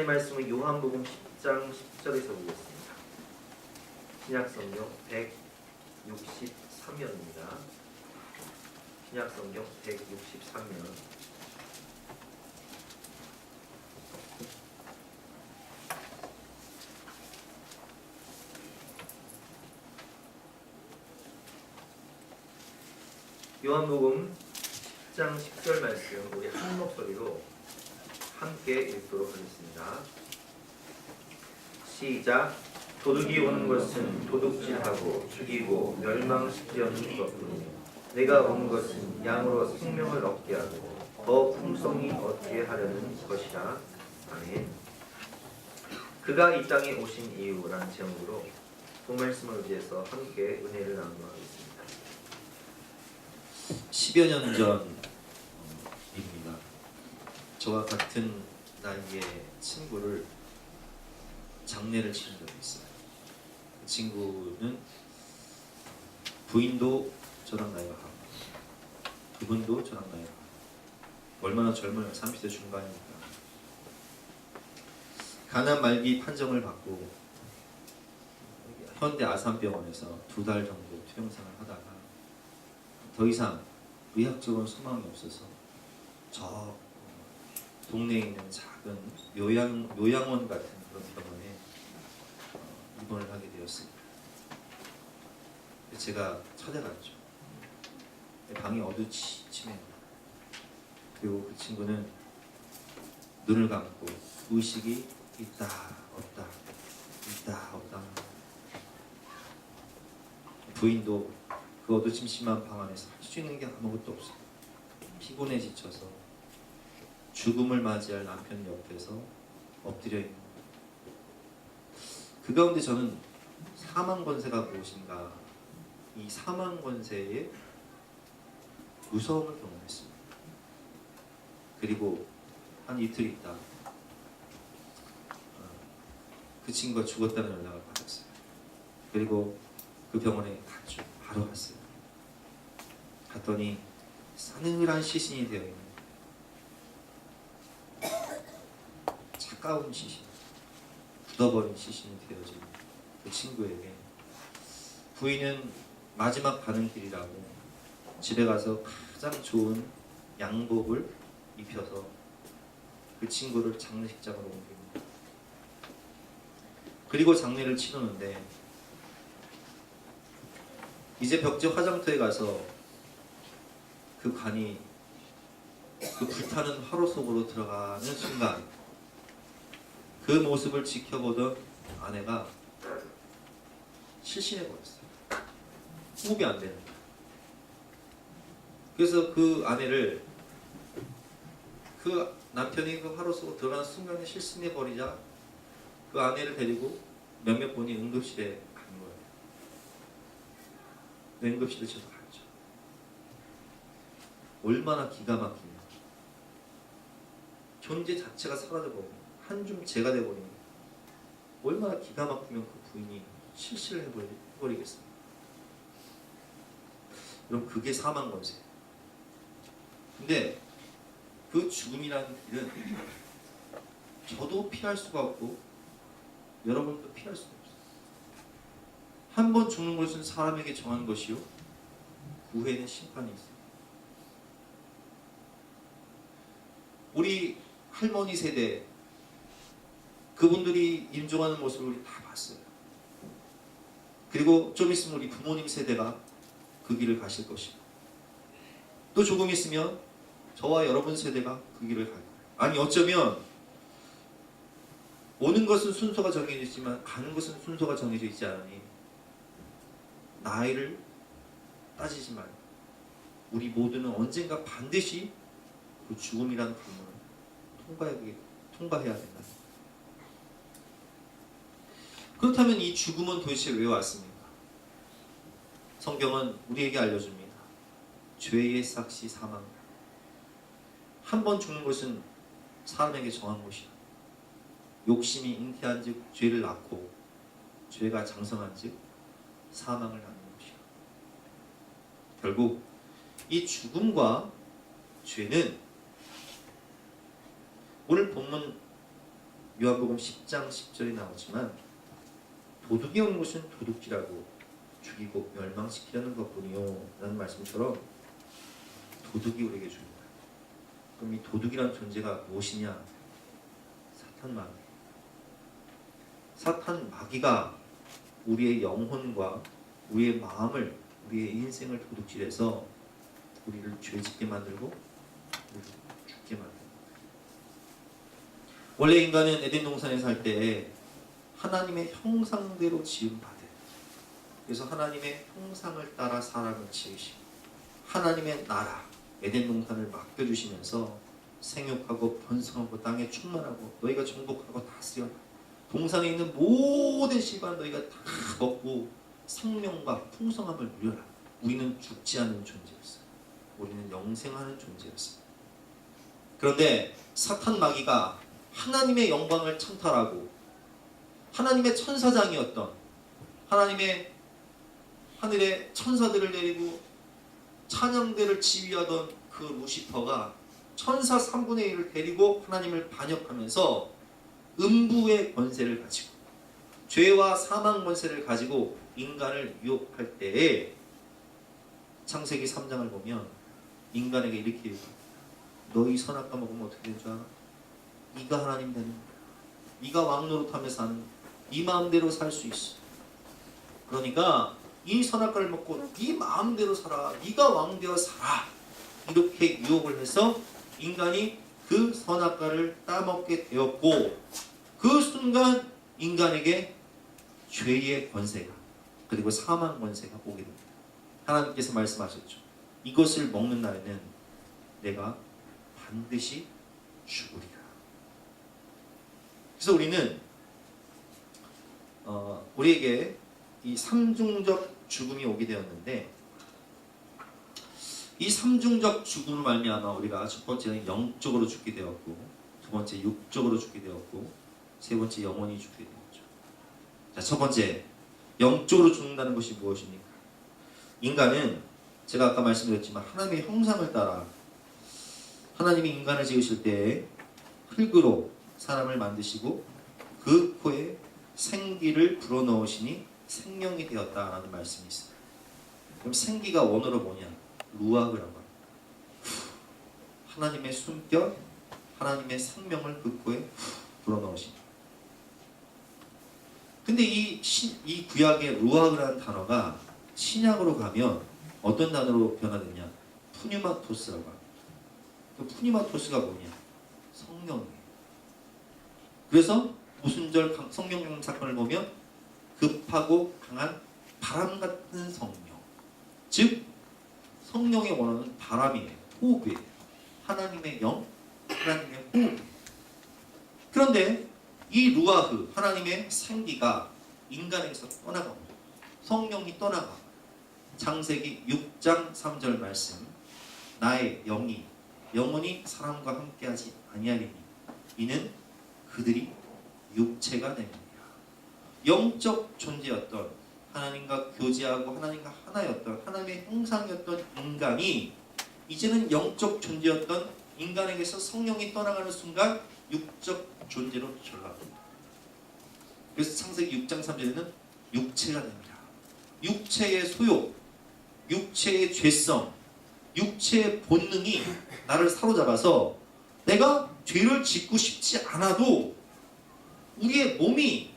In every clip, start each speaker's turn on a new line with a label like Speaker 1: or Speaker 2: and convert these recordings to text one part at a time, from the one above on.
Speaker 1: 말씀은 요한복음 10장 10절에서 보겠습니다. 신약성경 163면입니다. 신약성경 163면. 요한복음 10장 10절 말씀 우리 한 목소리로 함께 읽도록 하겠습니다. 시작. 도둑이 오는 것은 도둑질하고 죽이고 멸망시키려는 것뿐이요 내가 온 것은 양으로 생명을 얻게 하고 더 풍성히 얻게 하려는 것이라. 아멘. 그가 이 땅에 오신 이유라는 제목으로 본 말씀을 의지해서 함께 은혜를 나누도록 하겠습니다.
Speaker 2: 10여 년 전입니다. 저와 같은 나이의 친구를 장례를 치른 적이 있어요. 그 친구는 부인도 저랑 나이가 같고 그분도 저랑 나이가 같고 얼마나 젊어요. 30대 중반이니까. 간암 말기 판정을 받고 현대 아산병원에서 2달 정도 투병생활을 하다가 더 이상 의학적으로 소망이 없어서 저 동네에 있는 작은 요양원 같은 그런 병원에 입원을 하게 되었습니다. 제가 찾아갔죠. 방이 어두침해요. 그리고 그 친구는 눈을 감고 의식이 있다 없다 있다 없다. 부인도 그 어두침침한 방 안에서 할 수 있는 게 아무것도 없어요. 피곤해 지쳐서 죽음을 맞이할 남편 옆에서 엎드려 있는 거예요. 그 가운데 저는 사망권세가 무엇인가, 이 사망권세의 무서움을 경험했습니다. 그리고 한 이틀 있다 그 친구가 죽었다는 연락을 받았어요. 그리고 그 병원에 갔죠. 바로 갔어요. 갔더니 싸늘한 시신이 되어 있는 차가운 시신, 굳어버린 시신이 되어진 그 친구에게 부인은 마지막 가는 길이라고 집에 가서 가장 좋은 양복을 입혀서 그 친구를 장례식장으로 옮깁니다. 그리고 장례를 치르는데 이제 벽지 화장터에 가서 그 관이 그 불타는 화로 속으로 들어가는 순간 그 모습을 지켜보던 아내가 실신해 버렸어요. 호흡이 안 되는 거예요. 그래서 그 아내를 그 남편이 그 화로 속으로 들어가는 순간에 실신해 버리자 그 아내를 데리고 몇몇 분이 응급실에 간 거예요. 응급실에 저도 갔죠. 얼마나 기가 막히냐. 존재 자체가 사라져버리고 한 줌 재가 돼버리는 거예요. 얼마나 기가 막히면 그 부인이 실시를 해버리겠습니까? 그럼 그게 사망권세예요. 근데 그 죽음이라는 길은 저도 피할 수가 없고 여러분도 피할 수가 없어요. 한 번 죽는 것은 사람에게 정한 것이요 그 후에는 심판이 있어요. 우리 할머니 세대 그분들이 임종하는 모습을 우리 다 봤어요. 그리고 좀 있으면 우리 부모님 세대가 그 길을 가실 것이고 또 조금 있으면 저와 여러분 세대가 그 길을 갈 거예요. 아니 어쩌면 오는 것은 순서가 정해져 있지만 가는 것은 순서가 정해져 있지 않으니 나이를 따지지 말고 우리 모두는 언젠가 반드시 그 죽음이라는 관문을 통과해야 된다. 그렇다면 이 죽음은 도대체 왜 왔습니까? 성경은 우리에게 알려줍니다. 죄의 삭시 사망. 한 번 죽는 것은 사람에게 정한 것이다. 욕심이 잉태한 즉 죄를 낳고 죄가 장성한 즉 사망을 낳는 것이다. 결국 이 죽음과 죄는 오늘 본문 요한복음 10장 10절이 나오지만 도둑이 오는 것은 도둑질하고 죽이고 멸망시키려는 것뿐이요 라는 말씀처럼 도둑이 우리에게 줍니다. 그럼 이 도둑이란 존재가 무엇이냐? 사탄 마귀. 사탄 마귀가 우리의 영혼과 우리의 마음을, 우리의 인생을 도둑질해서 우리를 죄짓게 만들고 우리를 죽게 만듭니다. 원래 인간은 에덴 동산에 살 때 하나님의 형상대로 지음 받아요. 그래서 하나님의 형상을 따라 사람을 지으시고 하나님의 나라 에덴 동산을 맡겨주시면서 생육하고 번성하고 땅에 충만하고 너희가 정복하고 다스려 동산에 있는 모든 씨발 너희가 다 먹고 생명과 풍성함을 누려라. 우리는 죽지 않는 존재였어요. 우리는 영생하는 존재였어요. 그런데 사탄 마귀가 하나님의 영광을 찬탈하고 하나님의 천사장이었던 하나님의 하늘의 천사들을 내리고 찬양대를 지휘하던 그 루시퍼가 천사 3분의 1을 데리고 하나님을 반역하면서 음부의 권세를 가지고 죄와 사망 권세를 가지고 인간을 유혹할 때에 창세기 3장을 보면 인간에게 이렇게 얘기해요. 너희 선악과 먹으면 어떻게 된 줄 알아? 네가 하나님 되는 거야. 네가 왕노릇하며 사는 거야. 네 마음대로 살 수 있어. 그러니까 이 선악과를 먹고 네 마음대로 살아. 네가 왕 되어 살아. 이렇게 유혹을 해서 인간이 그 선악과를 따먹게 되었고 그 순간 인간에게 죄의 권세가 그리고 사망 권세가 오게 됩니다. 하나님께서 말씀하셨죠. 이것을 먹는 날에는 내가 반드시 죽으리라. 그래서 우리는 우리에게 이 삼중적 죽음이 오게 되었는데 이 삼중적 죽음을 말미암아 우리가 첫 번째는 영적으로 죽게 되었고 두 번째 육적으로 죽게 되었고 세 번째 영원히 죽게 되었죠. 자, 첫 번째 영적으로 죽는다는 것이 무엇입니까? 인간은 제가 아까 말씀드렸지만 하나님의 형상을 따라 하나님이 인간을 지으실 때 흙으로 사람을 만드시고 그 코에 생기를 불어넣으시니 생명이 되었다라는 말씀이 있어요. 그럼 생기가 원어로 뭐냐? 루아흐라고 합니다. 하나님의 숨결, 하나님의 생명을 그 코에 불어넣으시니. 근데 이 구약의 루아흐라는 단어가 신약으로 가면 어떤 단어로 변화되냐? 푸뉴마토스라고 합니다. 그 푸뉴마토스가 뭐냐? 성령이에요. 그래서 무순절 성령 사건을 보면 급하고 강한 바람 같은 성령, 즉 성령의 원어는 바람이에요. 호흡이에요. 하나님의 영, 하나님의 호흡. 그런데 이 루아흐, 하나님의 생기가 인간에게서 떠나갑니다. 성령이 떠나가. 창세기 6장 3절 말씀. 나의 영이 영원히 사람과 함께하지 아니하리니 이는 그들이 육체가 됩니다. 영적 존재였던 하나님과 교제하고 하나님과 하나였던 하나님의 형상이었던 인간이 이제는 영적 존재였던 인간에게서 성령이 떠나가는 순간 육적 존재로 전락합니다. 그래서 창세기 6장 3절에는 육체가 됩니다. 육체의 소욕, 육체의 죄성, 육체의 본능이 나를 사로잡아서 내가 죄를 짓고 싶지 않아도 우리의 몸이,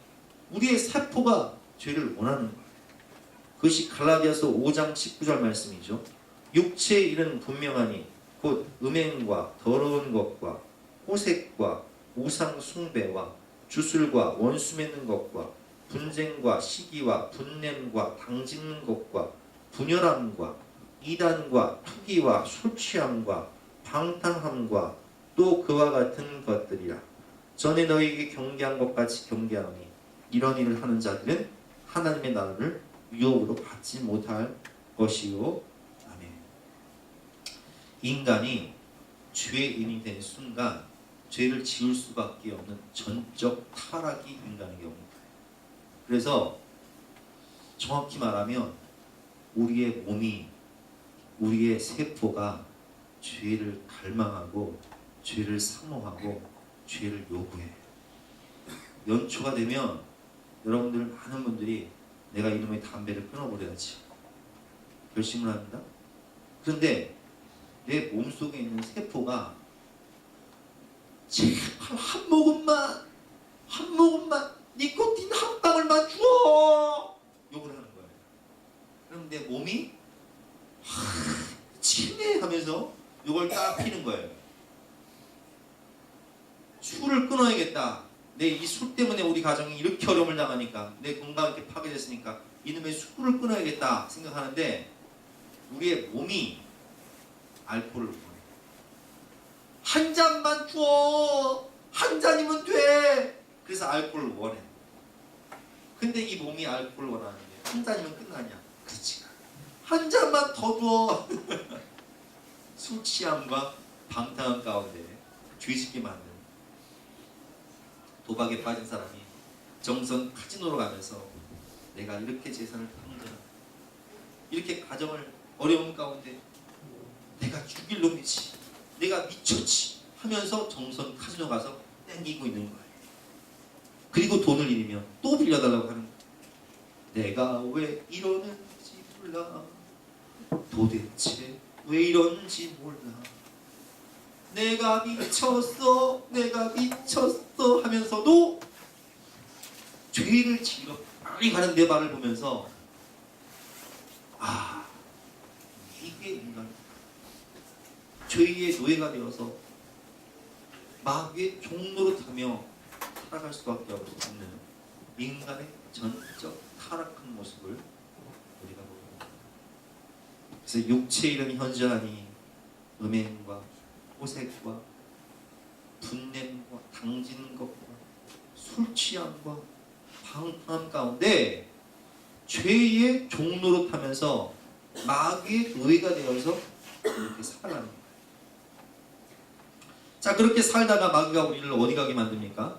Speaker 2: 우리의 세포가 죄를 원하는 거예요. 그것이 갈라디아서 5장 19절 말씀이죠. 육체의 일은 분명하니 곧 음행과 더러운 것과 호색과 우상 숭배와 주술과 원수 맺는 것과 분쟁과 시기와 분냄과 당짓는 것과 분열함과 이단과 투기와 술 취함과 방탕함과 또 그와 같은 것들이라. 전에 너희에게 경계한 것 같이 경계하노니 이런 일을 하는 자들은 하나님의 나라를 유혹으로 받지 못할 것이요. 아멘. 인간이 죄인이 된 순간 죄를 지을 수밖에 없는 전적 타락이 인간에게 옵니다. 그래서 정확히 말하면 우리의 몸이, 우리의 세포가 죄를 갈망하고 죄를 사모하고 죄를 요구해. 연초가 되면 여러분들 많은 분들이 내가 이놈의 담배를 끊어버려야지 결심을 합니다. 그런데 내 몸속에 있는 세포가 제발 한 모금만 니코틴 한 방울만 주어 욕을 하는 거예요. 그럼 내 몸이 치네 하면서 욕을 딱 피는 거예요. 술을 끊어야겠다. 내 이 술 때문에 우리 가정이 이렇게 어려움을 당하니까, 내 건강이 이렇게 파괴됐으니까 이놈의 술을 끊어야겠다 생각하는데 우리의 몸이 알코올을 원해. 한 잔만 줘. 한 잔이면 돼. 그래서 알코올을 원해. 근데 이 몸이 알코올을 원하는데 한 잔이면 끝나냐? 그렇지. 한 잔만 더 줘. 술 취함과 방탕한 가운데 죄짓게 만드는, 도박에 빠진 사람이 정선 카지노로 가면서 내가 이렇게 재산을 탕진하고 이렇게 가정을 어려운 가운데 내가 죽일 놈이지, 내가 미쳤지 하면서 정선 카지노 가서 땡기고 있는 거예요. 그리고 돈을 잃으면 또 빌려달라고 하는 거예요. 내가 왜 이러는지 몰라. 도대체 왜 이런지 몰라. 내가 미쳤어 하면서도 죄를 지으러 빨리 가는 내 발을 보면서 이게 인간이다. 죄의 노예가 되어서 마귀의 종노릇하며 살아갈 수밖에 없는 인간의 전적 타락한 모습을 우리가 봅니다. 그래서 육체의 이런 현저하니 음행과 호색과 분냄과 당지는 것과 술 취함과 방탕함 가운데 죄의 종노릇하면서 마귀의 노예가 되어서 이렇게 살아가는 거예요. 자, 그렇게 살다가 마귀가 우리를 어디 가게 만듭니까?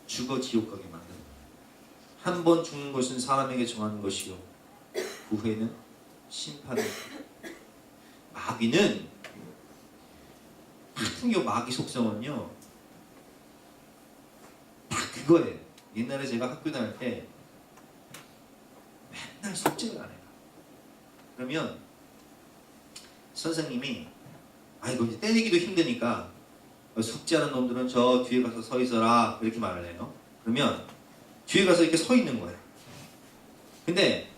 Speaker 2: 죽어 지옥 가게 만듭니다. 한 번 죽는 것은 사람에게 정하는 것이요, 그 후에는 심판입니다. 마귀는, 같은 요 마귀 속성은요 다 그거예요. 옛날에 제가 학교 다닐 때 맨날 숙제를 안 해요. 그러면 선생님이 이거 이제 때리기도 힘드니까 숙제하는 놈들은 저 뒤에 가서 서 있어라 이렇게 말을 해요. 그러면 뒤에 가서 이렇게 서 있는 거예요. 근데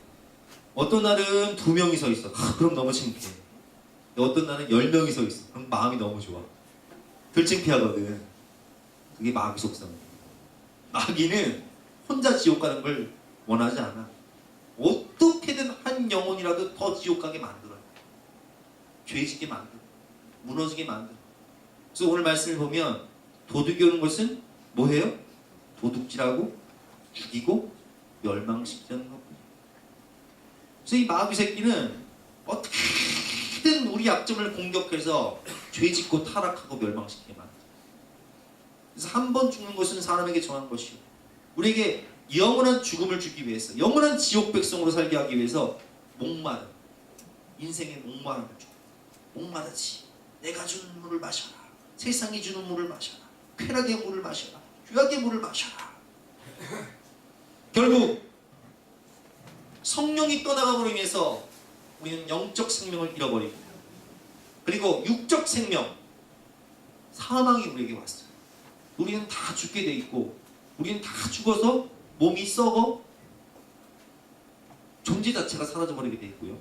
Speaker 2: 어떤 날은 2명이 서 있어. 그럼 너무 창피해. 어떤 날은 10명이 서 있어. 그럼 마음이 너무 좋아. 덜 창피하거든. 그게 마귀 속성이에요. 마귀는 혼자 지옥 가는 걸 원하지 않아. 어떻게든 한 영혼이라도 더 지옥 가게 만들어요. 죄짓게 만들어. 무너지게 만들어. 그래서 오늘 말씀을 보면 도둑이 오는 것은 뭐예요? 도둑질하고 죽이고 멸망시키는 거군요. 그래서 이 마귀 새끼는 어떻게든 우리 약점을 공격해서 죄짓고 타락하고 멸망시키게 만들어. 그래서 한 번 죽는 것은 사람에게 정한 것이요, 우리에게 영원한 죽음을 주기 위해서, 영원한 지옥 백성으로 살게 하기 위해서 목마른, 인생의 목마름을 줘. 목마르지. 내가 주는 물을 마셔라. 세상이 주는 물을 마셔라. 쾌락의 물을 마셔라. 죄악의 물을 마셔라. 결국 성령이 떠나감으로 인해서 우리는 영적 생명을 잃어버리고, 그리고 육적 생명, 사망이 우리에게 왔어요. 우리는 다 죽게 돼 있고, 우리는 다 죽어서 몸이 썩어 존재 자체가 사라져버리게 돼 있고요.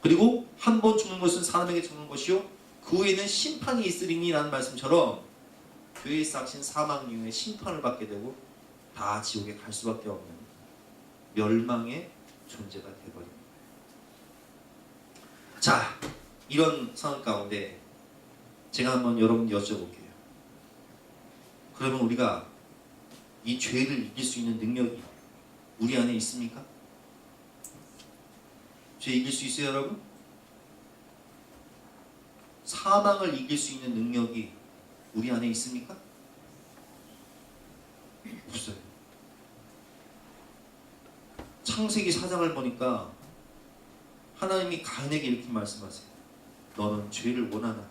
Speaker 2: 그리고 한 번 죽는 것은 사람에게 죽는 것이요, 그 후에는 심판이 있으리니 라는 말씀처럼 죄의 싹신 사망 이후에 심판을 받게 되고 다 지옥에 갈 수밖에 없는 멸망의 존재가 되어버립니다. 자, 이런 상황 가운데 제가 한번 여러분 여쭤볼게요. 그러면 우리가 이 죄를 이길 수 있는 능력이 우리 안에 있습니까? 죄 이길 수 있어요, 여러분? 사망을 이길 수 있는 능력이 우리 안에 있습니까? 없어요. 창세기 4장을 보니까 하나님이 가인에게 이렇게 말씀하세요. 너는 죄를 원하나?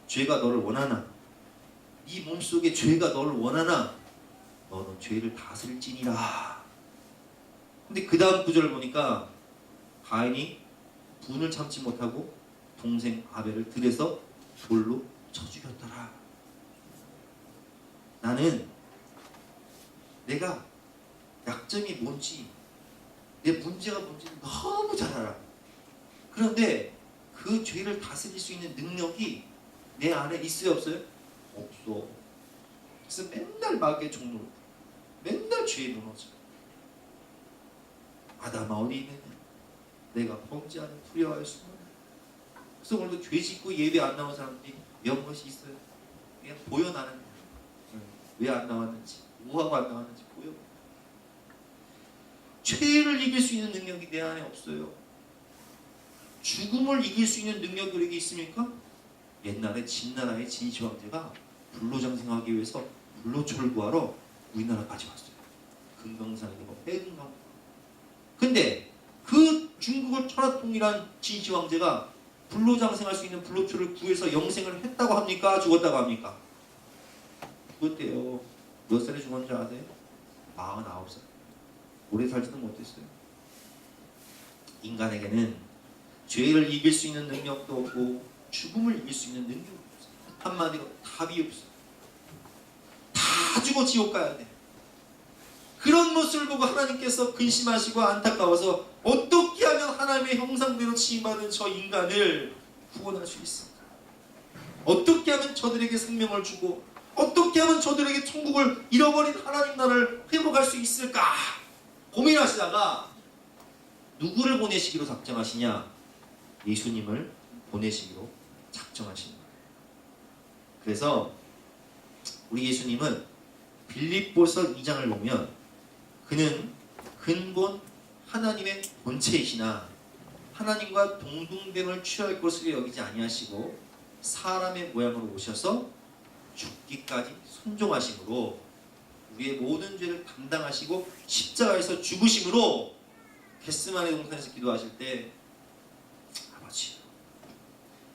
Speaker 2: 죄가 너를 원하나? 이 몸속에 죄가 너를 원하나? 너는 죄를 다스릴지니라. 근데 그 다음 구절을 보니까 가인이 분을 참지 못하고 동생 아벨을 들에서 돌로 쳐 죽였더라. 나는 내가 약점이 뭔지, 내 문제가 뭔지를 너무 잘 알아. 그런데 그 죄를 다스릴 수 있는 능력이 내 안에 있어요, 없어요? 없어. 그래서 맨날 마귀의 종로로, 맨날 죄에 무너져. 아담아 어디 있느냐? 내가 범죄하는 두려워하였으나. 그래서 오늘도 죄 짓고 예배 안 나온 사람들이 몇 것이 있어요. 그냥 보여 나는. 왜 안 나왔는지, 뭐하고 안 나왔는지 보여. 죄를 이길 수 있는 능력이 내 안에 없어요. 죽음을 이길 수 있는 능력이 우리에게 있습니까? 옛날에 진나라의 진시 황제가 불로장생하기 위해서 불로초를 우리나라까지 왔어요. 금강산이고 해금강. 근데 그 중국을 천하통일한 진시 황제가 불로장생할 수 있는 불로초를 구해서 영생을 했다고 합니까? 죽었다고 합니까? 죽었대요. 몇 살에 죽었는지 아세요? 49살. 오래 살지도 못했어요. 인간에게는 죄를 이길 수 있는 능력도 없고 죽음을 이길 수 있는 능력도 없어요. 한마디로 답이 없어요. 다 죽어 지옥 가야 돼. 그런 모습을 보고 하나님께서 근심하시고 안타까워서 어떻게 하면 하나님의 형상대로 지음받은 저 인간을 구원할 수 있을까? 어떻게 하면 저들에게 생명을 주고 어떻게 하면 저들에게 천국을 잃어버린 하나님 나라를 회복할 수 있을까? 고민하시다가 누구를 보내시기로 작정하시냐? 예수님을 보내시기로 작정하신 거예요. 그래서 우리 예수님은 빌립보서 2장을 보면 그는 근본 하나님의 본체이시나 하나님과 동등됨을 취할 것으로 여기지 아니하시고 사람의 모양으로 오셔서 죽기까지 순종하심으로 우리의 모든 죄를 담당하시고 십자가에서 죽으심으로 겟세마네 동산에서 기도하실 때 아버지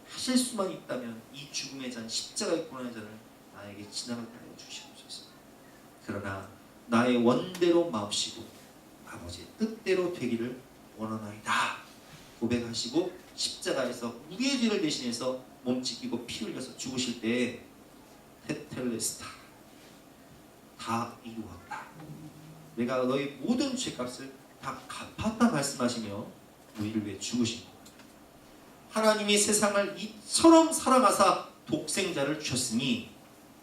Speaker 2: 하실 수만 있다면 이 죽음의 잔 십자가의 고난의 잔을 나에게 지나가게 하여 주시옵소서. 그러나 나의 원대로 마옵시고 아버지의 뜻대로 되기를 원하나이다 고백하시고 십자가에서 우리의 죄를 대신해서 몸짓기고 피 흘려서 죽으실 때 테텔레스타 다 이루었다. 내가 너의 모든 죄값을 다 갚았다 말씀하시며 우리를 위해 죽으신 것. 하나님이 세상을 이처럼 사랑하사 독생자를 주셨으니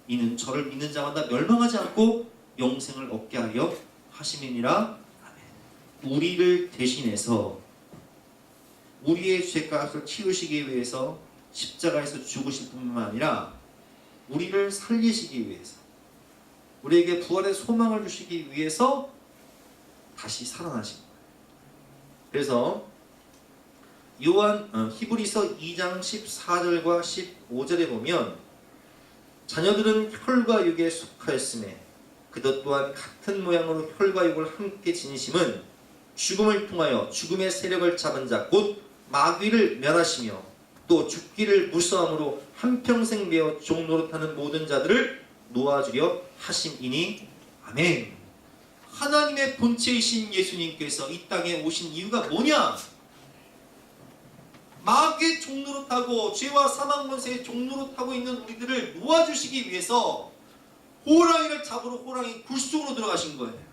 Speaker 2: 이는 저를 믿는 자마다 멸망하지 않고 영생을 얻게 하려 하심이니라. 우리를 대신해서 우리의 죄값을 치우시기 위해서 십자가에서 죽으실 뿐만 아니라 우리를 살리시기 위해서 우리에게 부활의 소망을 주시기 위해서 다시 살아나신 거예요. 그래서 히브리서 2장 14절과 15절에 보면 자녀들은 혈과 육에 속하였음에 그것 또한 같은 모양으로 혈과 육을 함께 지니심은 죽음을 통하여 죽음의 세력을 잡은 자 곧 마귀를 멸하시며 또 죽기를 무서함으로 한평생 매어 종노릇하는 모든 자들을 놓아주려 하심이니 아멘. 하나님의 본체이신 예수님께서 이 땅에 오신 이유가 뭐냐? 마귀의 종노릇하고 죄와 사망 권세의 종노릇하고 있는 우리들을 놓아주시기 위해서 호랑이를 잡으러 호랑이 굴속으로 들어가신 거예요.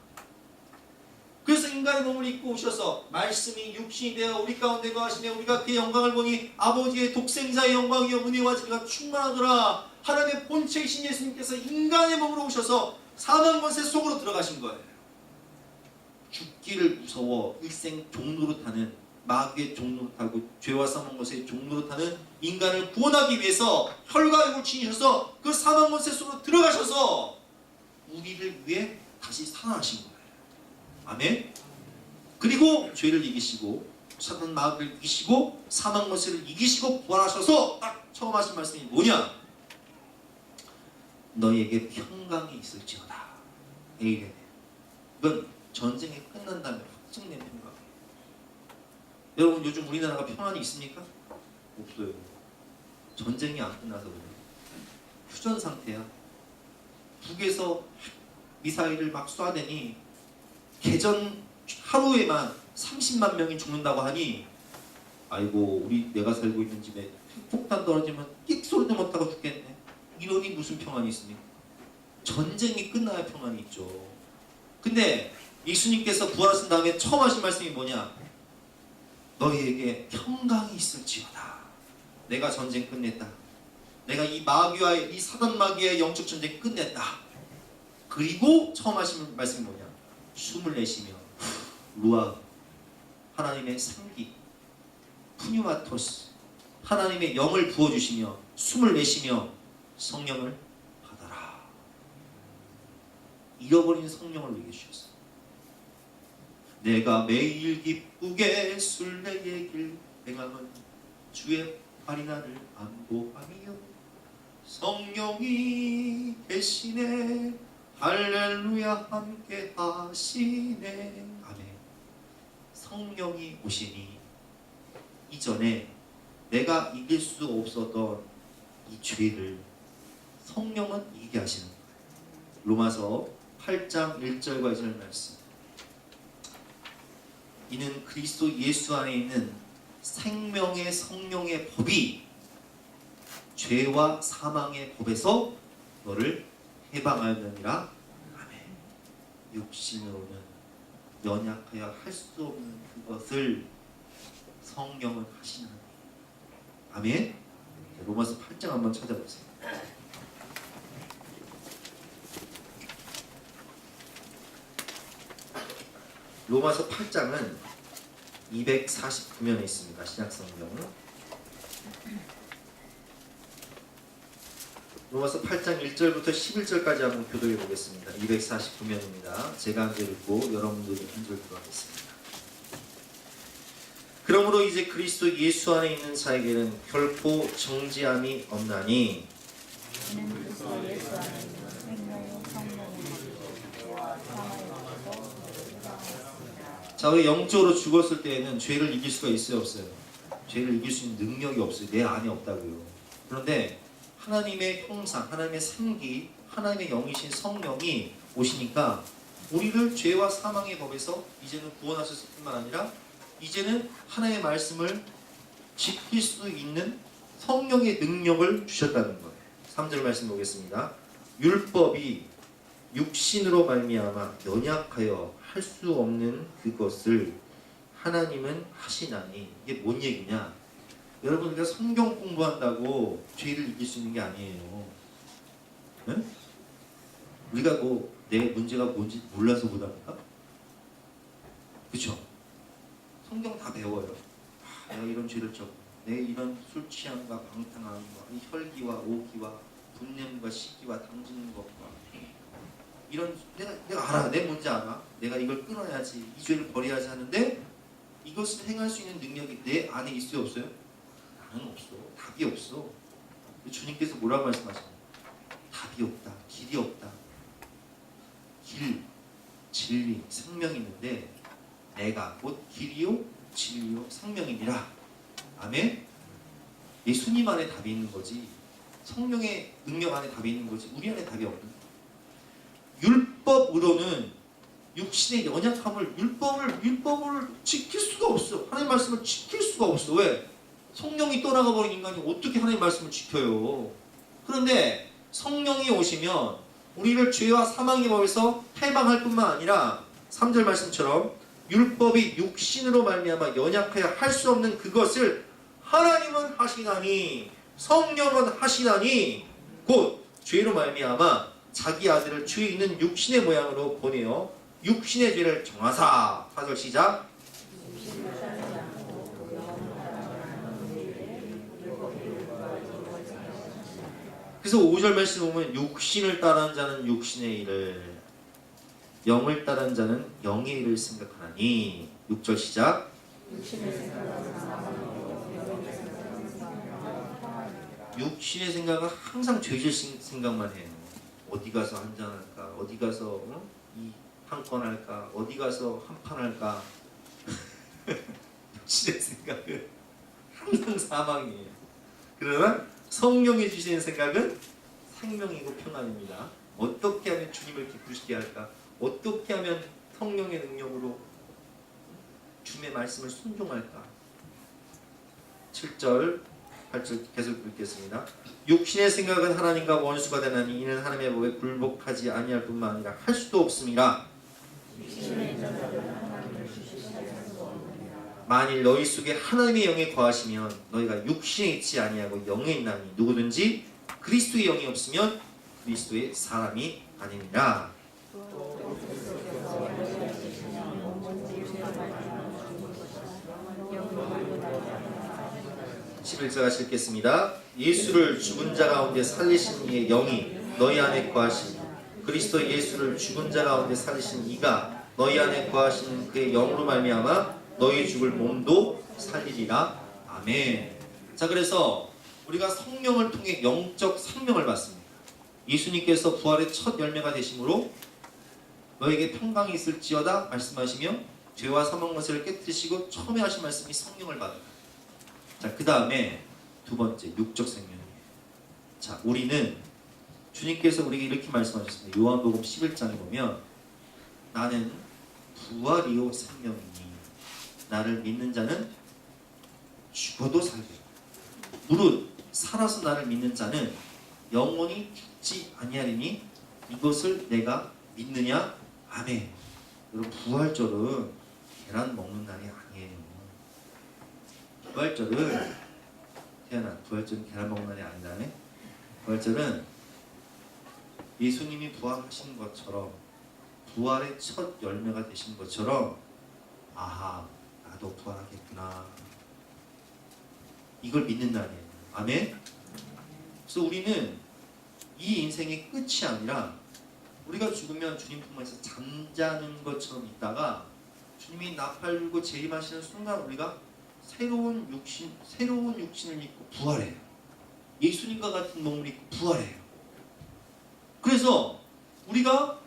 Speaker 2: 그래서 인간의 몸을 입고 오셔서 말씀이 육신이 되어 우리 가운데 거하시며 우리가 그의 영광을 보니 아버지의 독생자의 영광이여 은혜와 진리가 충만하더라. 하나님의 본체이신 예수님께서 인간의 몸으로 오셔서 사망 권세 속으로 들어가신 거예요. 죽기를 무서워 일생 종노릇하는 마귀의 종노릇하고 죄와 사망 권세의 종노릇하는 인간을 구원하기 위해서 혈과 육을 지니셔서 그 사망 권세 속으로 들어가셔서 우리를 위해 다시 살아나신 거예요. 아멘. 그리고 죄를 이기시고 사탄 마귀를 이기시고 사망 권세를 이기시고 부활하셔서 딱 처음 하신 말씀이 뭐냐? 너희에게 평강이 있을지어다. 에이레네. 이건 전쟁이 끝난 다음에 확정된 평강이에요. 여러분 요즘 우리나라가 평안이 있습니까? 없어요. 전쟁이 안 끝나서 그래요. 휴전 상태야. 북에서 미사일을 막 쏴대니 개전 하루에만 30만 명이 죽는다고 하니 아이고 우리 내가 살고 있는 집에 폭탄 떨어지면 끽 소리도 못하고 죽겠네. 이러니 무슨 평안이 있습니까? 전쟁이 끝나야 평안이 있죠. 근데 예수님께서 부활하신 다음에 처음 하신 말씀이 뭐냐? 너희에게 평강이 있을지어다. 내가 전쟁 끝냈다. 내가 이 마귀와의 이 사단 마귀의 영적 전쟁 끝냈다. 그리고 처음 하신 말씀이 뭐냐? 숨을 내쉬며 루아 하나님의 생기 푸뉴마토스 하나님의 영을 부어주시며 숨을 내쉬며 성령을 받아라. 잃어버린 성령을 위해 주셨어. 내가 매일 기쁘게 순례의 길 행함은 주의 팔이 나를 안보하며 성령이 계시네 할렐루야 함께 하시네. 아멘. 성령이 오시니 이전에 내가 이길 수 없었던 이 죄를 성령은 이기게 하시는 거예요. 로마서 8장 1절과 2절 말씀. 이는 그리스도 예수 안에 있는 생명의 성령의 법이 죄와 사망의 법에서 너를 해방하였느니라. 아멘. 육신으로는 연약하여 할 수 없는 그것을 성령은 하시나니. 아멘. 로마서 8장 한번 찾아보세요. 로마서 8장은 249면에 있습니다. 신약성경. 로마서 8장 1절부터 11절까지 한번 교독해 보겠습니다. 249면입니다. 제가 한 절 읽고 여러분들이 한 절 들어가겠습니다. 그러므로 이제 그리스도 예수 안에 있는 자에게는 결코 정죄함이 없나니 자, 우리 영적으로 죽었을 때에는 죄를 이길 수가 있어요, 없어요? 죄를 이길 수 있는 능력이 없어요. 내 안에 없다고요. 그런데 하나님의 형상, 하나님의 생기, 하나님의 영이신 성령이 오시니까 우리를 죄와 사망의 법에서 이제는 구원하셨을 뿐만 아니라 이제는 하나님의 말씀을 지킬 수 있는 성령의 능력을 주셨다는 거예요. 3절 말씀 보겠습니다. 율법이 육신으로 말미암아 연약하여 할 수 없는 그것을 하나님은 하시나니. 이게 뭔 얘기냐? 여러분, 우리가 성경 공부한다고 죄를 이길 수 있는 게 아니에요. 네? 우리가 뭐 내 문제가 뭔지 몰라서 못합니까? 그렇죠? 성경 다 배워요. 내가 이런 죄를 졌고, 내 이런 술 취함과 방탕함과 이 혈기와 오기와 분냄과 시기와 당지는 것과 이런 내가 알아. 내 뭔지 알아. 내가 이걸 끊어야지. 이 죄를 버려야지 하는데 이것을 행할 수 있는 능력이 내 안에 있어요, 없어요? 나는 없어. 답이 없어. 주님께서 뭐라고 말씀하십니까? 답이 없다. 길이 없다. 길, 진리, 생명이 있는데 내가 곧 길이요, 진리요, 생명이니라. 아멘? 예수님 안에 답이 있는 거지. 성령의 능력 안에 답이 있는 거지. 우리 안에 답이 없는 거야. 율법으로는 육신의 연약함을 율법을 지킬 수가 없어. 하나님 말씀을 지킬 수가 없어. 왜? 성령이 떠나가 버린 인간이 어떻게 하나님 말씀을 지켜요? 그런데 성령이 오시면 우리를 죄와 사망의 법에서 해방할 뿐만 아니라 3절 말씀처럼 율법이 육신으로 말미암아 연약하여 할 수 없는 그것을 하나님은 하시나니 성령은 하시나니 곧 죄로 말미암아 자기 아들을 죄 있는 육신의 모양으로 보내어 육신의 죄를 정하사. 4절 시작. 그래서 5절 말씀 보면 육신을 따르는 자는 육신의 일을, 영을 따르는 자는 영의 일을 생각하나니. 6절 시작. 육신의 생각은 항상 죄질 생각만 해요. 어디 가서 한잔할까? 어디 가서 이 한 건 할까? 어디 가서 한 판 할까? 육신의 생각은 항상 사망이에요. 그러나 성령이 주시는 생각은 생명이고 평안입니다. 어떻게 하면 주님을 기쁘시게 할까? 어떻게 하면 성령의 능력으로 주님의 말씀을 순종할까? 7절, 8절 계속 읽겠습니다. 육신의 생각은 하나님과 원수가 되나니 이는 하나님의 법에 굴복하지 아니할 뿐만 아니라 할 수도 없음이라. 만일 너희 속에 하나님의 영이 거하시면 너희가 육신에 있지 아니하고 영에 있나니 누구든지 그리스도의 영이 없으면 그리스도의 사람이 아니니라. 11절 같이 읽겠습니다. 예수를 죽은 자 가운데 살리신 이의 영이 너희 안에 거하시니 그리스도 예수를 죽은 자 가운데 살리신 이가 너희 안에 거하시는 그의 영으로 말미암아 너희 죽을 몸도 살리리라. 아멘. 자, 그래서 우리가 성령을 통해 영적 생명을 받습니다. 예수님께서 부활의 첫 열매가 되심으로 너에게 평강이 있을지어다 말씀하시며 죄와 사망 것을 깨뜨리시고 처음에 하신 말씀이 성령을 받으라. 자, 그 다음에 두 번째 육적 생명이에요. 자, 우리는 주님께서 우리에게 이렇게 말씀하셨습니다. 요한복음 11장에 보면 나는 부활이요 생명이니 나를 믿는 자는 죽어도 살게 무릇 살아서 나를 믿는 자는 영원히 죽지 아니하리니 이것을 내가 믿느냐? 아멘. 여러분, 부활절은 계란 먹는 날이 아니에요. 부활절은 태어나 부활절은 계란 먹는 날이 아니다네. 부활절은 예수님이 부활하신 것처럼 부활의 첫 열매가 되신 것처럼 아하 나도 부활하겠구나 이걸 믿는 날이에요. 아멘. 그래서 우리는 이 인생의 끝이 아니라 우리가 죽으면 주님 품에서 잠자는 것처럼 있다가 주님이 나팔 불고 재림하시는 순간 우리가 새로운 육신을 입고 부활해요. 예수님과 같은 몸을 입고 부활해요. 그래서 우리가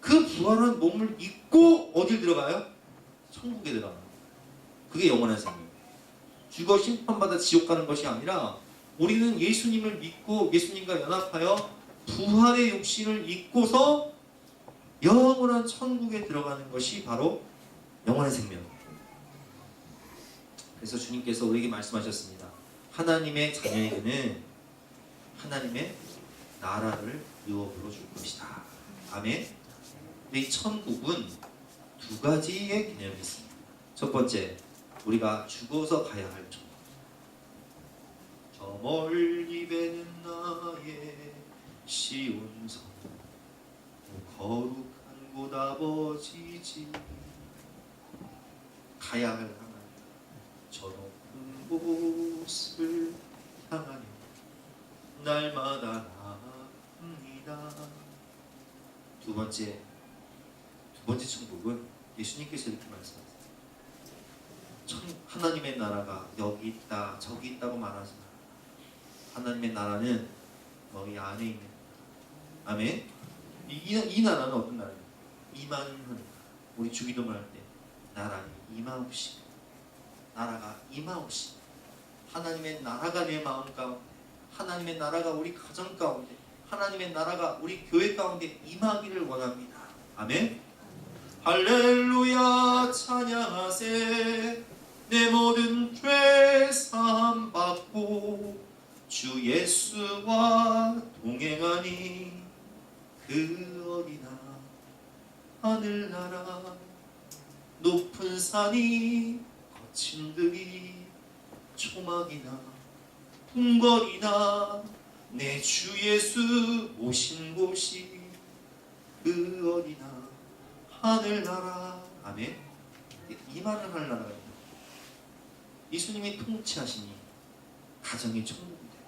Speaker 2: 그 부활한 몸을 입고 어딜 들어가요? 천국에 들어가요. 그게 영원한 생명이에요. 죽어 심판받아 지옥 가는 것이 아니라 우리는 예수님을 믿고 예수님과 연합하여 부활의 육신을 입고서 영원한 천국에 들어가는 것이 바로 영원한 생명이에요. 그래서 주님께서 우리에게 말씀하셨습니다. 하나님의 자녀에게는 하나님의 나라를 유업으로 줄 것이다. 아멘. 근데 이 천국은 두 가지의 개념이 있습니다. 첫 번째, 우리가 죽어서 가야 할 천국. 저 멀리 배는 나의 시온성 거룩한 곳 아버지 집 가야 할 하나님 저 높은 곳을 향하여 날마다 나갑니다. 두 번째 천국은 예수님께서 이렇게 말씀하세요. 하나님의 나라가 여기 있다 저기 있다고 말하지 마. 하나님의 나라는 너희 안에 있는 아멘. 이 나라는 어떤 나라예요? 임하는 우리 주기도문 할 때 나라는 임하옵시 나라가 임하옵시 하나님의 나라가 내 마음 가운데 하나님의 나라가 우리 가정 가운데 하나님의 나라가 우리 교회 가운데 임하기를 원합니다. 아멘. 할렐루야 찬양하세 내 모든 죄 사함 받고 주 예수와 동행하니 그 어디나 하늘나라 높은 산이 거친 들이 초막이나 궁궐이나 내 주 예수 오신 곳이 그 어디나 하늘나라. 아멘. 이만한 하늘나라가 있다. 예수님이 통치하시니 가정이 천국이 돼요.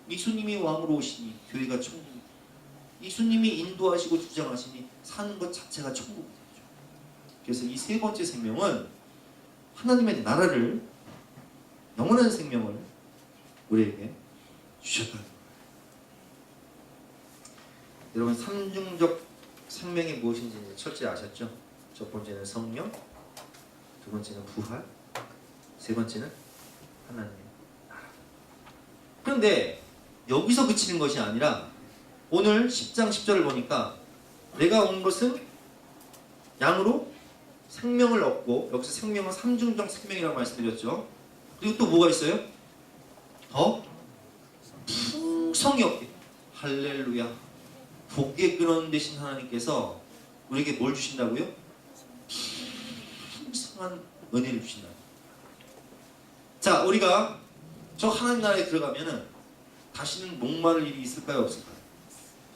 Speaker 2: 예수님이 왕으로 오시니 교회가 천국이 돼요. 예수님이 인도하시고 주장하시니 사는 것 자체가 천국이 되죠. 그래서 이 세 번째 생명은 하나님의 나라를 영원한 생명을 우리에게 주셨다는 거예요. 여러분 삼중적 생명이 무엇인지 철저히 아셨죠? 첫 번째는 성령, 두 번째는 부활, 세 번째는 하나님의 나라. 그런데 여기서 그치는 것이 아니라 오늘 10장 10절을 보니까 내가 온 것은 양으로 생명을 얻고, 여기서 생명은 삼중적 생명이라고 말씀드렸죠. 그리고 또 뭐가 있어요? 더 풍성히 얻게. 할렐루야. 복의 근원 되신 하나님께서 우리에게 뭘 주신다고요? 풍성한 은혜를 주신다. 자, 우리가 저 하나님 나라에 들어가면은 다시는 목마를 일이 있을까요, 없을까요?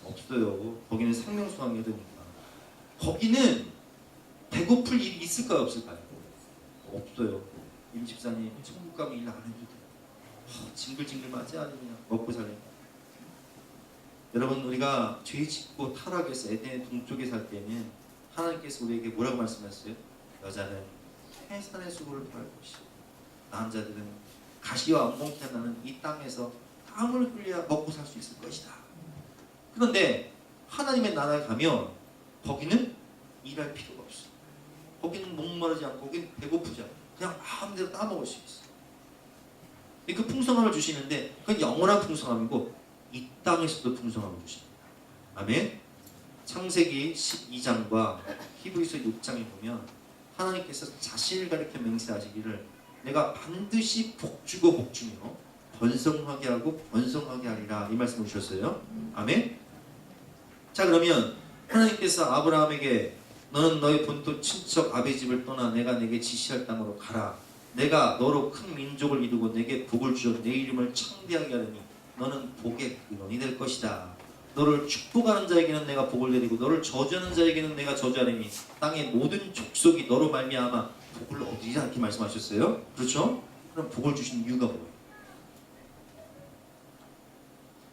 Speaker 2: 없어요. 거기는 생명수강이 되니까. 거기는 배고플 일이 있을까요, 없을까요? 없어요. 임 집사님 천국 가면 일 안 해도 돼요. 징글징글 맞지 않으냐, 먹고 살래. 여러분, 우리가 죄 짓고 타락해서 에덴의 동쪽에 살 때는 하나님께서 우리에게 뭐라고 말씀하셨어요? 여자는 해산의 수고를 바랄 것이고 남자들은 가시와 엉겅퀴가 나는 이 땅에서 땀을 흘려야 먹고 살 수 있을 것이다. 그런데 하나님의 나라에 가면 거기는 일할 필요가 없어. 거기는 목마르지 않고, 거기는 배고프지 않고, 그냥 마음대로 따먹을 수 있어. 그 풍성함을 주시는데 그건 영원한 풍성함이고 이 땅에서도 풍성함을 주십니다. 아멘. 창세기 12장과 히브리서 6장에 보면 하나님께서 자신을 가리켜 맹세하시기를 내가 반드시 복주고 복주며 번성하게 하고 번성하게 하리라, 이 말씀을 주셨어요. 아멘. 자, 그러면 하나님께서 아브라함에게 너는 너의 본토 친척 아비 집을 떠나 내가 내게 지시할 땅으로 가라. 내가 너로 큰 민족을 이루고 내게 복을 주어 내 이름을 창대하게 하리니 너는 복의 근원이 될 것이다. 너를 축복하는 자에게는 내가 복을 내리고 너를 저주하는 자에게는 내가 저주하리니 땅의 모든 족속이 너로 말미암아 복을 얻으리라, 이렇게 말씀하셨어요. 그렇죠? 그럼 복을 주신 이유가 뭐예요?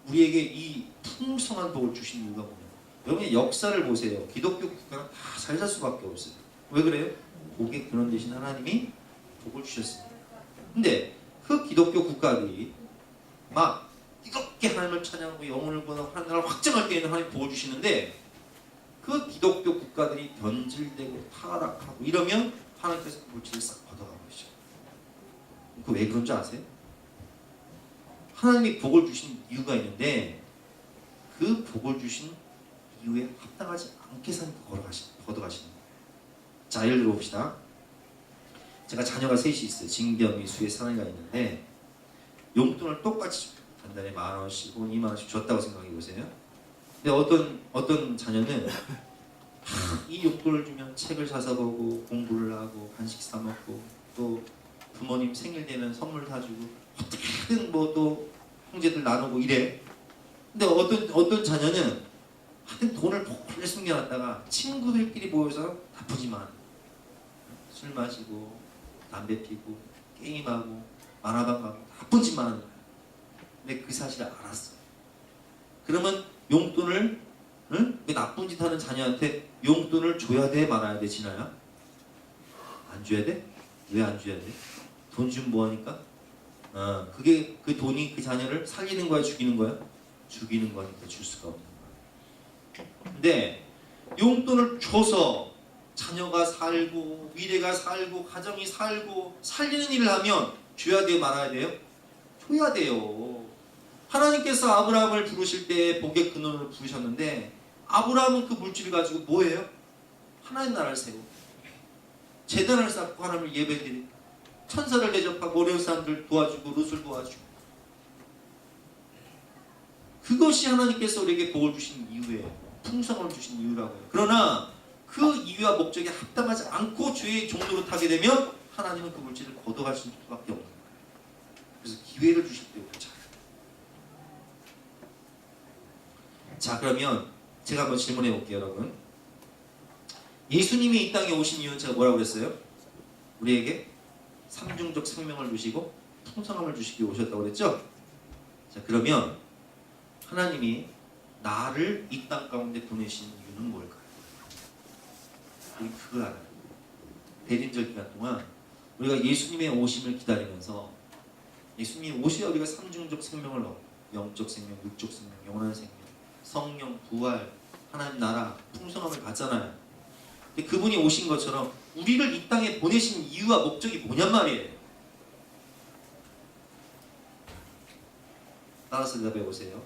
Speaker 2: 우리에게 이 풍성한 복을 주신 이유가 뭐예요? 여러분의 역사를 보세요. 기독교 국가는 다 잘 살 수밖에 없어요. 왜 그래요? 복의 근원 되신 하나님이 복을 주셨습니다. 근데 그 기독교 국가들이 막 이렇게 하나님을 찬양하고 영혼을 구하고 하나님을 확정할 때에는 하나님 복을 주시는데, 그 기독교 국가들이 변질되고 타락하고 이러면 하나님께서 물질을 싹 걷어가고 계셔. 그 왜 그런 줄 아세요? 하나님이 복을 주신 이유가 있는데 그 복을 주신 이유에 합당하지 않게 사니까 걷어가시는 거예요. 자, 예를 들어 봅시다. 제가 자녀가 셋이 있어요. 징병이, 수혜, 사나이가 있는데 용돈을 똑같이 한 달에 10,000원씩 혹은 20,000원씩 줬다고 생각해 보세요. 근데 어떤 자녀는 이 용돈을 주면 책을 사서 보고 공부를 하고 간식 사 먹고 또 부모님 생일 되면 선물 사주고 어떻게든 뭐 또 형제들 나누고 이래. 근데 어떤 자녀는 하여튼 돈을 몰래 숨겨놨다가 친구들끼리 모여서 나쁘지만 술 마시고 담배 피고 게임하고 만화방 가고 나쁜 짓만 하는 거야. 근데 그 사실을 알았어. 그러면 용돈을, 응? 그 나쁜 짓 하는 자녀한테 용돈을 줘야 돼, 말아야 돼, 진아야? 안 줘야 돼? 왜 안 줘야 돼? 돈 주면 뭐하니까? 그게 그 돈이 그 자녀를 살리는 거야, 죽이는 거야? 죽이는 거니까 줄 수가 없는 거야. 근데 용돈을 줘서 자녀가 살고 미래가 살고 가정이 살고 살리는 일을 하면 줘야 돼요, 말아야 돼요? 줘야 돼요. 하나님께서 아브라함을 부르실 때 복의 근원으로 부르셨는데 아브라함은 그 물질을 가지고 뭐예요? 하나님 나라를 세우고 제단을 쌓고 하나님을 예배드리고 천사를 대접하고 어려운 사람들 도와주고 롯을 도와주고, 그것이 하나님께서 우리에게 복을 주신 이유예요. 풍성을 주신 이유라고요. 그러나 그 이유와 목적에 합당하지 않고 죄의 종로로 타게 되면 하나님은 그 물질을 걷어가실 수밖에 없는 거예요. 그래서 기회를 주실 때요. 자, 그러면 제가 한번 질문해 볼게요, 여러분. 예수님이 이 땅에 오신 이유는 제가 뭐라고 그랬어요? 우리에게 삼중적 생명을 주시고 풍성함을 주시기 위해 오셨다고 그랬죠? 자, 그러면 하나님이 나를 이 땅 가운데 보내신 이유는 뭘까요? 우리 그걸 알아요. 대림절 기간 동안 우리가 예수님의 오심을 기다리면서 예수님이 오셔야 우리가 삼중적 생명을 얻고 영적 생명, 육적 생명, 영원한 생명, 성령, 부활, 하나님 나라, 풍성함을 받잖아요. 근데 그분이 오신 것처럼 우리를 이 땅에 보내신 이유와 목적이 뭐냔 말이에요. 따라서 대답해 보세요.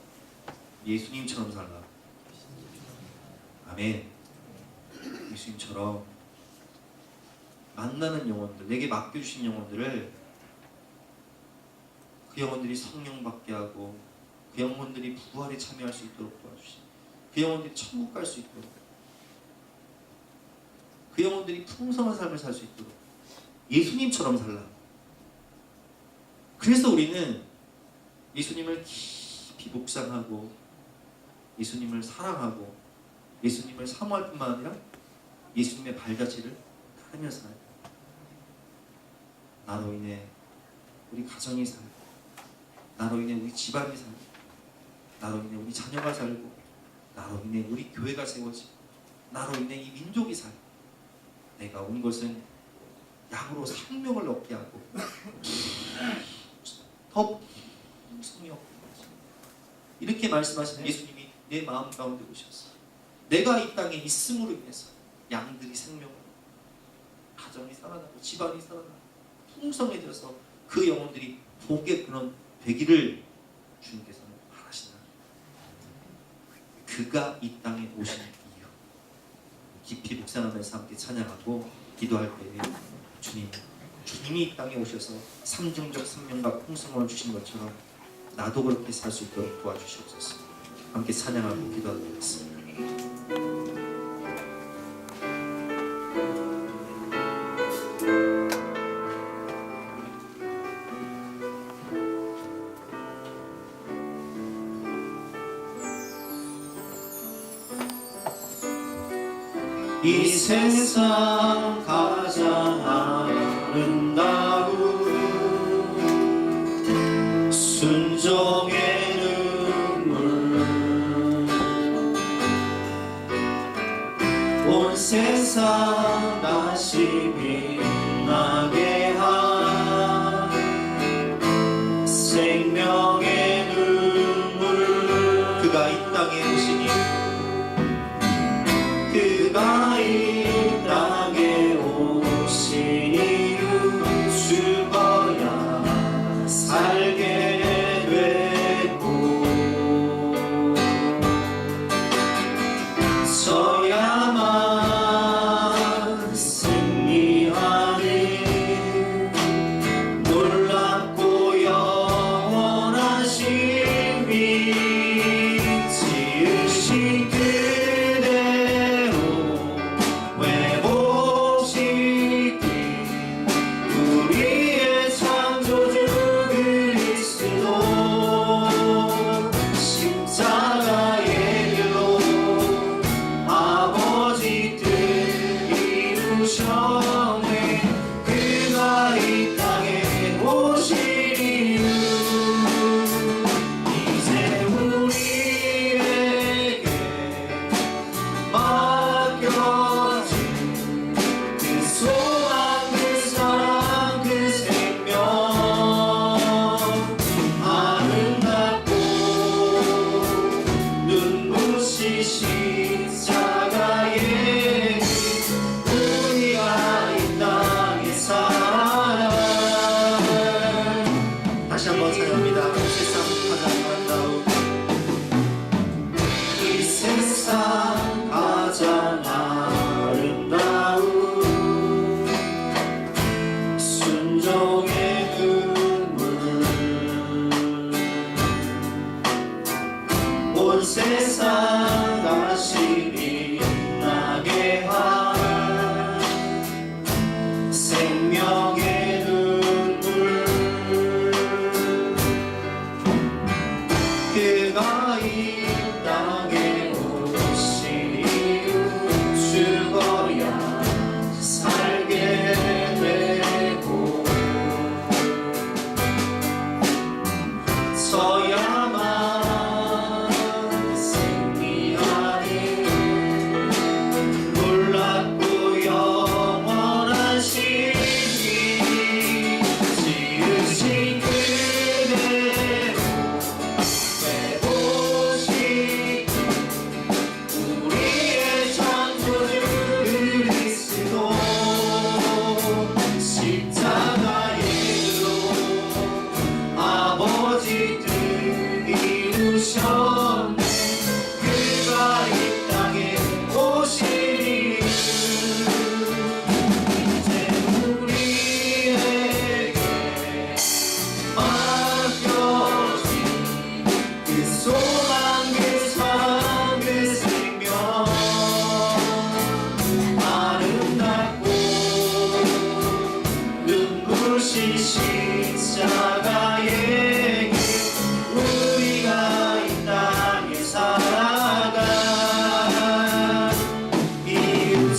Speaker 2: 예수님처럼 살라. 아멘. 예수님처럼 만나는 영혼들, 내게 맡겨주신 영혼들을, 그 영혼들이 성령 받게 하고 그 영혼들이 부활에 참여할 수 있도록 도와주시고, 그 영혼들이 천국 갈 수 있도록, 그 영혼들이 풍성한 삶을 살 수 있도록 예수님처럼 살라. 그래서 우리는 예수님을 깊이 묵상하고 예수님을 사랑하고 예수님을 사모할 뿐만 아니라 예수님의 발자취를 따르며 살아요. 나로 인해 우리 가정이 살고, 나로 인해 우리 집안이 살고, 나로 인해 우리 자녀가 살고, 나로 인해 우리 교회가 세워지고, 나로 인해 이 민족이 살고, 내가 온 것은 양으로 생명을 얻게 하고 더 풍성히 얻게 하시고, 이렇게 말씀하시는 예수님이 내 마음 가운데 오셨어. 내가 이 땅에 있음으로 인해서 양들이 생명을 얻고, 가정이 살아나고, 집안이 살아나고, 풍성해져서 그 영혼들이 복의 근원 되기를 주님께서는 바라시나. 그가 이 땅에 오신 이유, 깊이 묵상하면서 함께 찬양하고 기도할 때에 주님이 이 땅에 오셔서 삼중적 생명과 풍성함을 주신 것처럼 나도 그렇게 살 수 있도록 도와주시옵소서. 함께 찬양하고 기도하도록 하겠습니다. 이 세상 가장 아름다운 순종의 눈물, 온 세상 다시 빛나게 한 생명의 눈물. 그가 이 땅에 오시니, 그가 이 땅에 오신 이유, 죽어야 살게 됐고 서야만 승리하는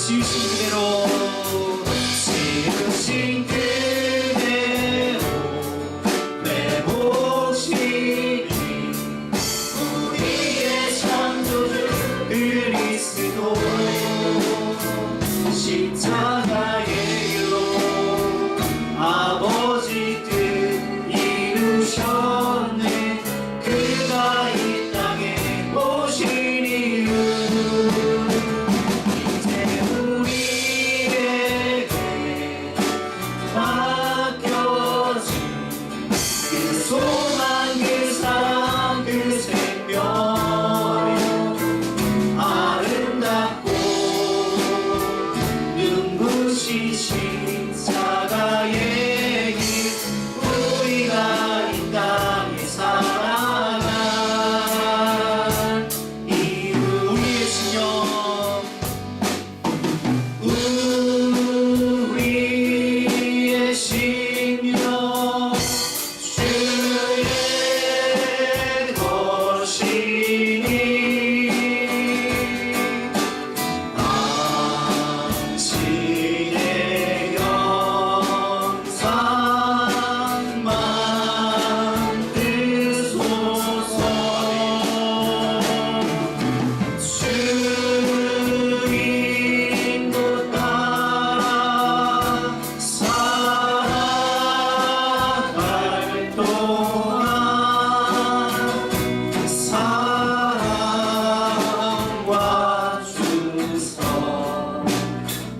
Speaker 2: 지으신 그대로 지으신 그대로 내 모시니 우리의 창조주 그리스도 십자가의 길로 아버지 뜻 이루셨네. 그가 이 땅에 오신 이유 이제 우리에게 맡겨진 그 소망 그 사랑 그 생명 아름답고 눈부신 십자가의 길 우리가 이 땅에 살아갈 이유 우리의 신념 우리의 신념 주의 것이니 당신의 영상만 만드소서. 주인도 따라 살아갈 동안 사랑과 주서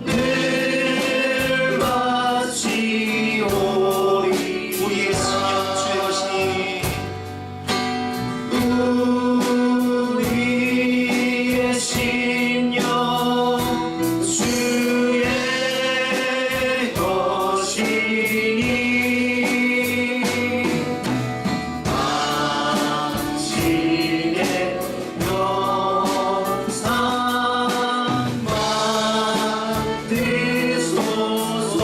Speaker 2: 늘 바치오리. 우리의 신념 주의 것이니 우리의 신념 주의 것이니 당신의 영상만 만드소서.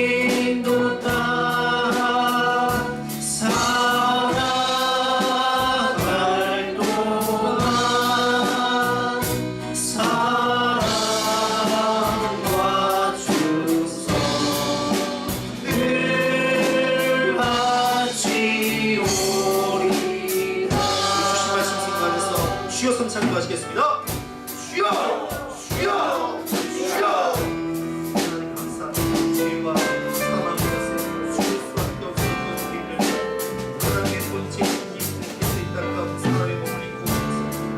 Speaker 2: 주인도 따라 살아갈 동안 사랑과 주서 늘 바치오리라. 주신 말씀 생각해서 주여 손 찬송하시겠습니다. 주여 주여 주여. 항상 죄와 사망 것에 죽을 수밖에 없었던 우리를 사랑의 본체 예수님께서 이 땅 가운데 사람의 몸을 입고 오셔서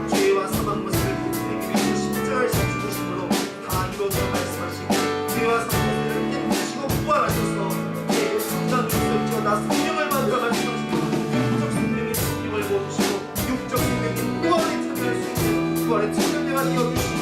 Speaker 2: 죄와 사망 것을 우리에게 십자가에서 죽으심으로 다 이루어져 말씀하시고 죄와 사망 것을 깨뜨리시고 부활하셔서 내 성장을 있었죠. 나 생명을 만들어 말씀하시고 육적 생명의 생명을 보여주시고 육적 생명이 부활에 참여할 수 있는 부활의 참여자가 되어주시고